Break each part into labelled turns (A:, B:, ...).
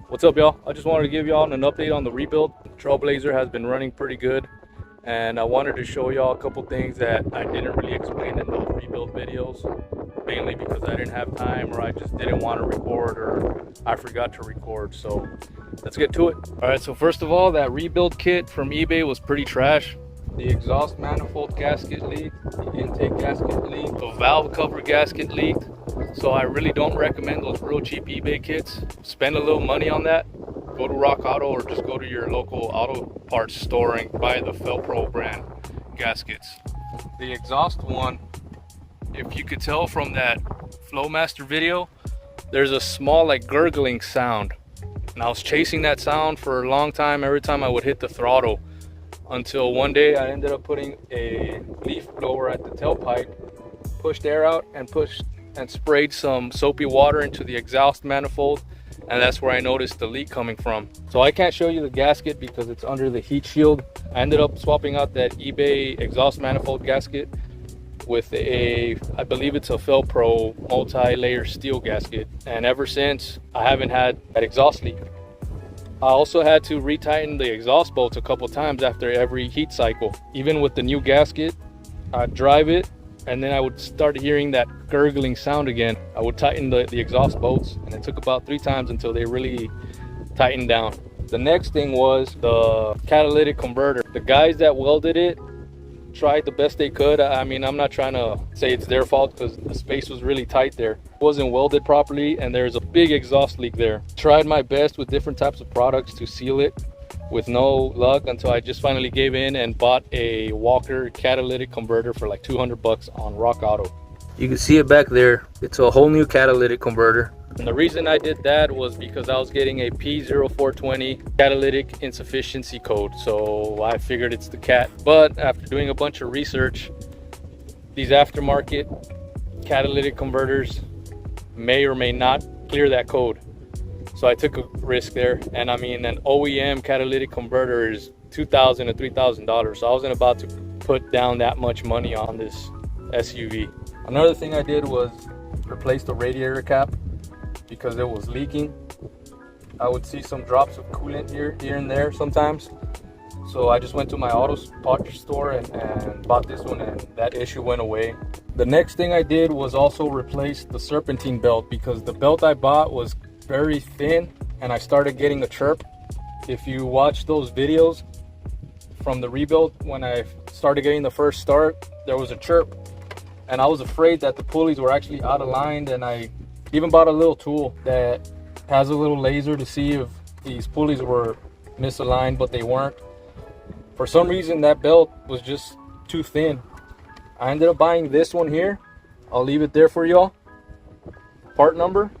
A: What's up, y'all? I just wanted to give y'all an update on the rebuild. Trailblazer has been running pretty good, and I wanted to show y'all a couple things that I didn't really explain in those rebuild videos, mainly because I didn't have time, or I just didn't want to record, or I forgot to record. So let's get to it. All right, so first of all, that rebuild kit from eBay was pretty trash. The exhaust manifold gasket leaked, the intake gasket leaked, the valve cover gasket leaked. So I really don't recommend those real cheap eBay kits. Spend a little money on that. Go to Rock Auto or just go to your local auto parts store and buy the Felpro brand gaskets. The exhaust one, if you could tell from that Flowmaster video, there's a small like gurgling sound. And I was chasing that sound for a long time every time I would hit the throttle, until one day I ended up putting a leaf blower at the tailpipe, pushed air out and sprayed some soapy water into the exhaust manifold, and that's where I noticed the leak coming from. So I can't show you the gasket because it's under the heat shield. I ended up swapping out that eBay exhaust manifold gasket with I believe it's a Felpro multi-layer steel gasket, and ever since I haven't had that exhaust leak. I also had to retighten the exhaust bolts a couple times after every heat cycle. Even with the new gasket, I'd drive it and then I would start hearing that gurgling sound again. I would tighten the exhaust bolts, and it took about 3 times until they really tightened down. The next thing was the catalytic converter. The guys that welded it tried the best they could. I mean, I'm not trying to say it's their fault because the space was really tight there. It wasn't welded properly and there's a big exhaust leak there. Tried my best with different types of products to seal it, with no luck, until I just finally gave in and bought a Walker catalytic converter for like 200 bucks on Rock Auto. You can see it back there. It's a whole new catalytic converter. And the reason I did that was because I was getting a P0420 catalytic insufficiency code. So I figured it's the cat. But after doing a bunch of research, these aftermarket catalytic converters may or may not clear that code. So I took a risk there. And I mean, an OEM catalytic converter is $2,000 to $3,000. So I wasn't about to put down that much money on this SUV. Another thing I did was replace the radiator cap because it was leaking. I would see some drops of coolant here and there sometimes. So I just went to my auto parts store and bought this one, and that issue went away. The next thing I did was also replace the Serpentine belt, because the belt I bought was very thin and I started getting a chirp. If you watch those videos from the rebuild, when I started getting the first start, there was a chirp, and I was afraid that the pulleys were actually out of line. And I even bought a little tool that has a little laser to see if these pulleys were misaligned, but they weren't. For some reason that belt was just too thin. I ended up buying this one here. I'll leave it there for y'all. Part number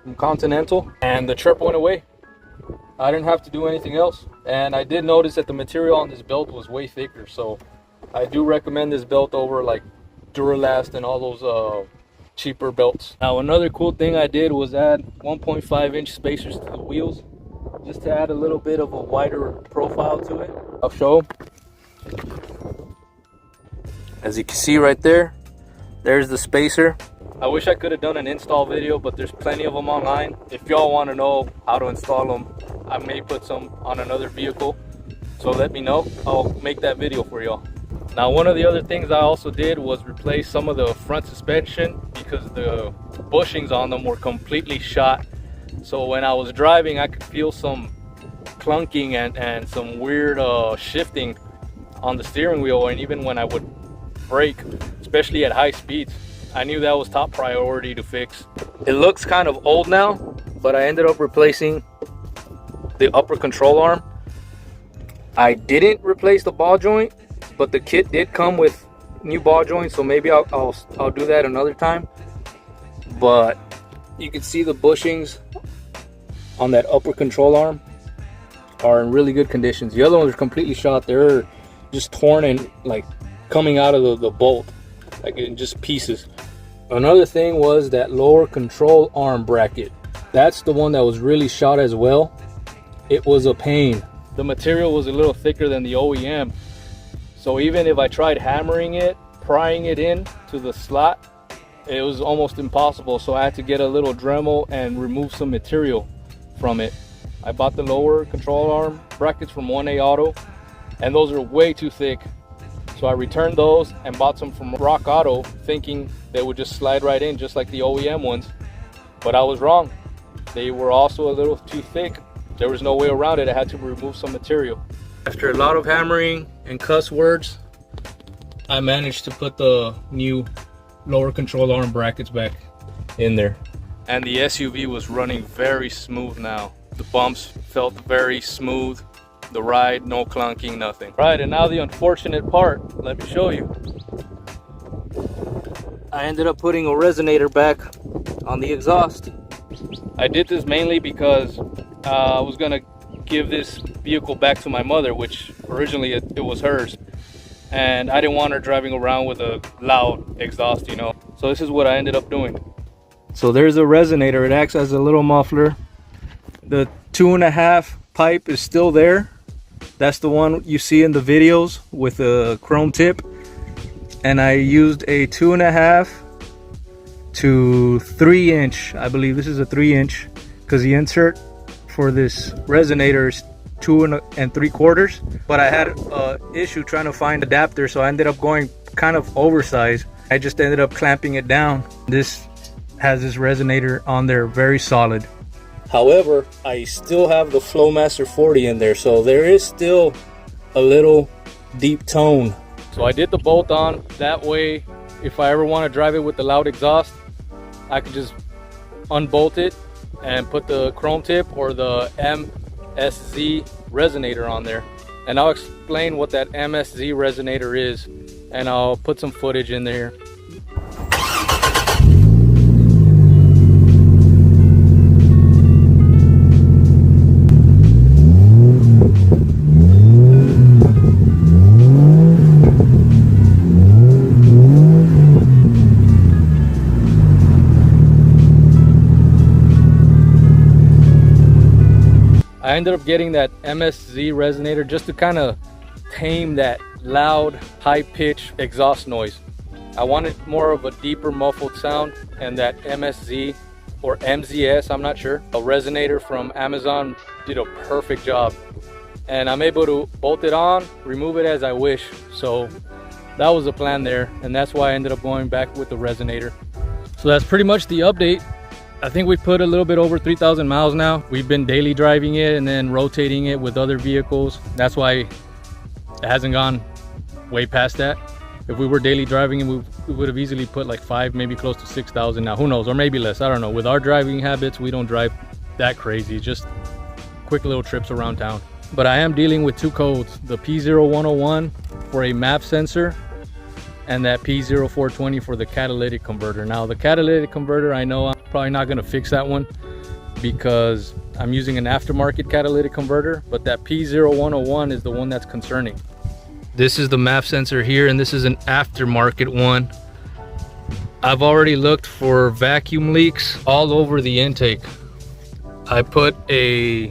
A: from Continental, and the chirp went away. I didn't have to do anything else. And I did notice that the material on this belt was way thicker, so I do recommend this belt over like Duralast and all those cheaper belts. Now another cool thing I did was add 1.5-inch spacers to the wheels, just to add a little bit of a wider profile to it. I'll show. As you can see right there, there's the spacer. I wish I could have done an install video, but there's plenty of them online. If y'all want to know how to install them, I may put some on another vehicle, so let me know. I'll make that video for y'all. Now, one of the other things I also did was replace some of the front suspension, because the bushings on them were completely shot. So when I was driving, I could feel some clunking and some weird shifting on the steering wheel, and even when I would brake, especially at high speeds. I knew that was top priority to fix. It looks kind of old now, but I ended up replacing the upper control arm. I didn't replace the ball joint, but the kit did come with new ball joints, so maybe I'll do that another time. But you can see the bushings on that upper control arm are in really good conditions. The other ones are completely shot. They're just torn and like coming out of the bolt, like in just pieces. Another thing was that lower control arm bracket. That's the one that was really shot as well. It was a pain. The material was a little thicker than the OEM, so even if I tried hammering it, prying it in to the slot, it was almost impossible. So I had to get a little Dremel and remove some material from it. I bought the lower control arm brackets from 1A Auto, and those are way too thick. So I returned those and bought some from Rock Auto, thinking they would just slide right in just like the OEM ones. But I was wrong. They were also a little too thick. There was no way around it. I had to remove some material. After a lot of hammering and cuss words, I managed to put the new lower control arm brackets back in there. And the SUV was running very smooth now. The bumps felt very smooth. The ride, no clunking, nothing. Right, and now the unfortunate part, let me show you. I ended up putting a resonator back on the exhaust. I did this mainly because I was gonna give this vehicle back to my mother, which originally it was hers. And I didn't want her driving around with a loud exhaust, you know. So this is what I ended up doing. So there's a resonator, it acts as a little muffler. The 2.5 pipe is still there. That's the one you see in the videos with a chrome tip. And I used a 2.5 to 3 inch. I believe this is a 3 inch because the insert for this resonator is 2 3/4. But I had an issue trying to find adapter, so I ended up going kind of oversized. I just ended up clamping it down. This has this resonator on there, very solid. However, I still have the Flowmaster 40 in there, so there is still a little deep tone. So I did the bolt on, that way if I ever want to drive it with the loud exhaust, I can just unbolt it and put the chrome tip or the MSZ resonator on there. And I'll explain what that MSZ resonator is, and I'll put some footage in there. I ended up getting that MSZ resonator just to kind of tame that loud, high-pitched exhaust noise. I wanted more of a deeper muffled sound, and that MSZ or MZS, I'm not sure, a resonator from Amazon did a perfect job. And I'm able to bolt it on, remove it as I wish. So that was the plan there, and that's why I ended up going back with the resonator. So that's pretty much the update. I think we've put a little bit over 3,000 miles now. We've been daily driving it and then rotating it with other vehicles. That's why it hasn't gone way past that. If we were daily driving it, we would have easily put like 5, maybe close to 6,000 now. Who knows, or maybe less, I don't know. With our driving habits, we don't drive that crazy, just quick little trips around town. But I am dealing with 2 codes, the P0101 for a map sensor and that P0420 for the catalytic converter. Now the catalytic converter, I know I'm probably not gonna fix that one because I'm using an aftermarket catalytic converter, but that P0101 is the one that's concerning. This is the map sensor here, and this is an aftermarket one. I've already looked for vacuum leaks all over the intake. I put a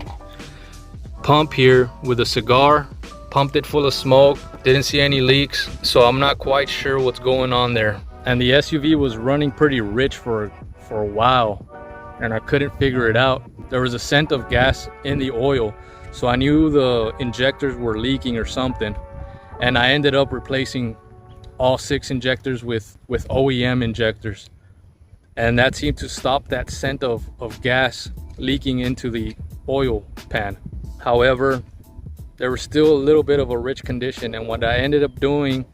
A: pump here with a cigar, pumped it full of smoke, didn't see any leaks, so I'm not quite sure what's going on there. And the SUV was running pretty rich for a while, and I couldn't figure it out. There was a scent of gas in the oil, so I knew the injectors were leaking or something. And I ended up replacing all 6 injectors with OEM injectors, and that seemed to stop that scent of gas leaking into the oil pan. However, there was still a little bit of a rich condition, and what I ended up doing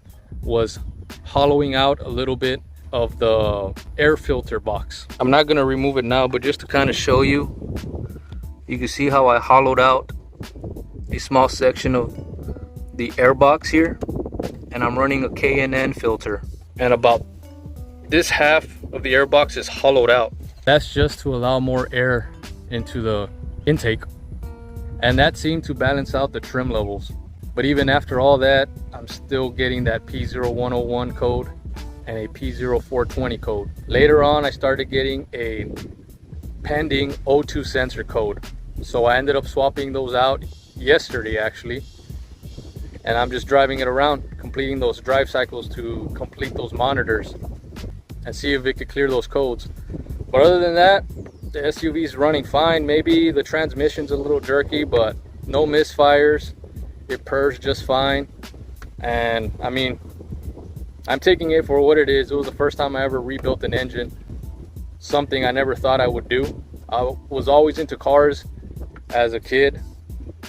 A: was hollowing out a little bit of the air filter box. I'm not gonna remove it now, but just to kind of show you, you can see how I hollowed out a small section of the air box here, and I'm running a K&N filter, and about this half of the air box is hollowed out. That's just to allow more air into the intake, and that seemed to balance out the trim levels. But even after all that, I'm still getting that P0101 code and a P0420 code. Later on, I started getting a pending O2 sensor code, so I ended up swapping those out yesterday actually, and I'm just driving it around, completing those drive cycles to complete those monitors and see if it could clear those codes. But other than that, The SUV's running fine. Maybe the transmission's a little jerky, but no misfires. It purrs just fine. And I mean, I'm taking it for what it is. It was the first time I ever rebuilt an engine. Something I never thought I would do. I was always into cars as a kid,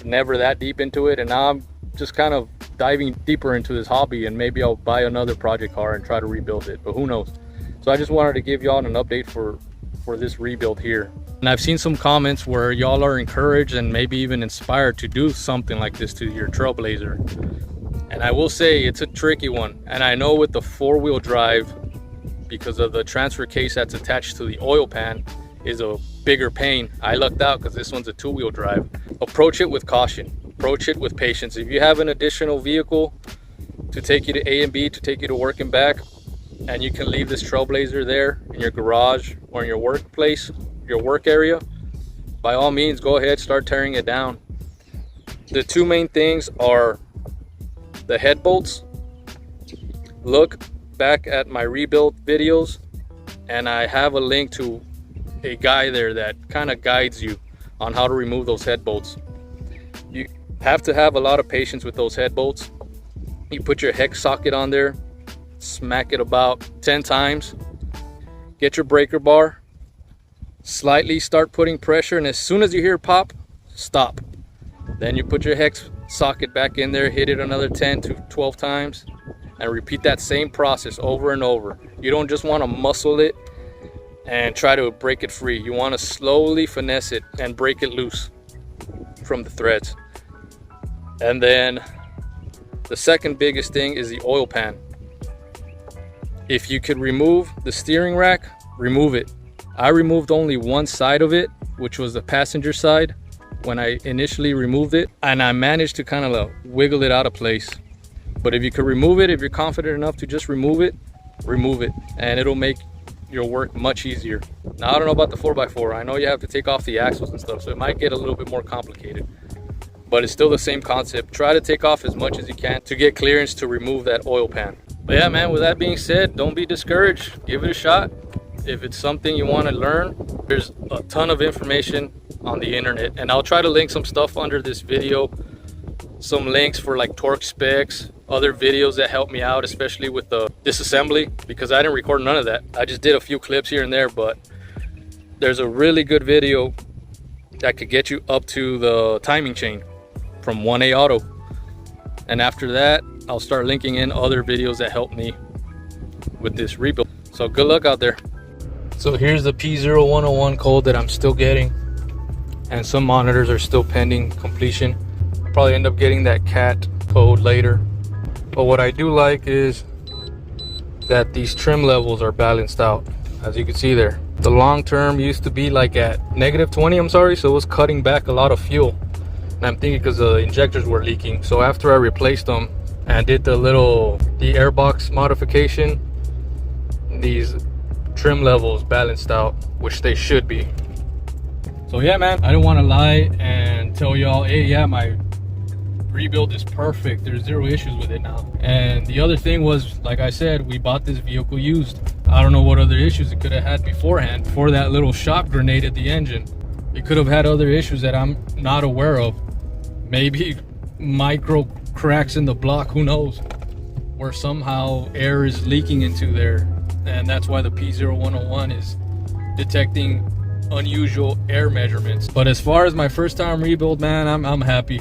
A: never that deep into it, and now I'm just kind of diving deeper into this hobby, and maybe I'll buy another project car and try to rebuild it, but who knows. So I just wanted to give y'all an update for this rebuild here. And I've seen some comments where y'all are encouraged and maybe even inspired to do something like this to your Trailblazer. And I will say it's a tricky one, and I know with the four-wheel drive, because of the transfer case that's attached to the oil pan, is a bigger pain. I lucked out because this one's a two-wheel drive. Approach it with caution, approach it with patience. If you have an additional vehicle to take you to A and B, to take you to work and back, and you can leave this Trailblazer there in your garage or in your workplace, your work area, by all means go ahead, start tearing it down. The two main things are the head bolts. Look back at my rebuild videos, and I have a link to a guy there that kind of guides you on how to remove those head bolts. You have to have a lot of patience with those head bolts. You put your hex socket on there, smack it about 10 times, get your breaker bar, slightly start putting pressure, and as soon as you hear pop, stop. Then you put your hex socket back in there, hit it another 10 to 12 times, and repeat that same process over and over. You don't just want to muscle it and try to break it free. You want to slowly finesse it and break it loose from the threads. And then the second biggest thing is the oil pan. If you could remove the steering rack, remove it. I removed only one side of it, which was the passenger side, when I initially removed it, and I managed to kind of wiggle it out of place. But if you could remove it, if you're confident enough to just remove it, and it'll make your work much easier. Now, I don't know about the 4x4. I know you have to take off the axles and stuff, so it might get a little bit more complicated, but it's still the same concept. Try to take off as much as you can to get clearance to remove that oil pan. But yeah, man, with that being said, don't be discouraged. Give it a shot. If it's something you want to learn, there's a ton of information on the internet, and I'll try to link some stuff under this video, some links for like torque specs, other videos that help me out, especially with the disassembly, because I didn't record none of that. I just did a few clips here and there, but there's a really good video that could get you up to the timing chain from 1A Auto. And after that, I'll start linking in other videos that help me with this rebuild. So good luck out there. So here's the P0101 code that I'm still getting, and some monitors are still pending completion. I'll probably end up getting that CAT code later. But what I do like is that these trim levels are balanced out, as you can see there. The long term used to be like at -20, I'm sorry, so it was cutting back a lot of fuel. And I'm thinking because the injectors were leaking. So after I replaced them and did the air box modification, these trim levels balanced out, which they should be. So yeah, man, I didn't want to lie and tell y'all, hey, yeah, my rebuild is perfect, there's zero issues with it now. And the other thing was, like I said, we bought this vehicle used. I don't know what other issues it could have had beforehand. For that little shock grenade at the engine, it could have had other issues that I'm not aware of. Maybe micro cracks in the block, who knows, where somehow air is leaking into there, and that's why the P0101 is detecting unusual air measurements. But as far as my first time rebuild, man, I'm happy.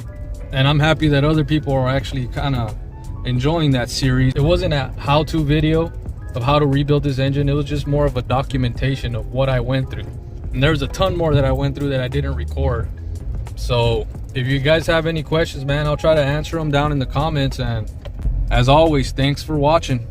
A: And I'm happy that other people are actually kind of enjoying that series. It wasn't a how-to video of how to rebuild this engine. It was just more of a documentation of what I went through. And there's a ton more that I went through that I didn't record. So if you guys have any questions, man, I'll try to answer them down in the comments. And as always, thanks for watching.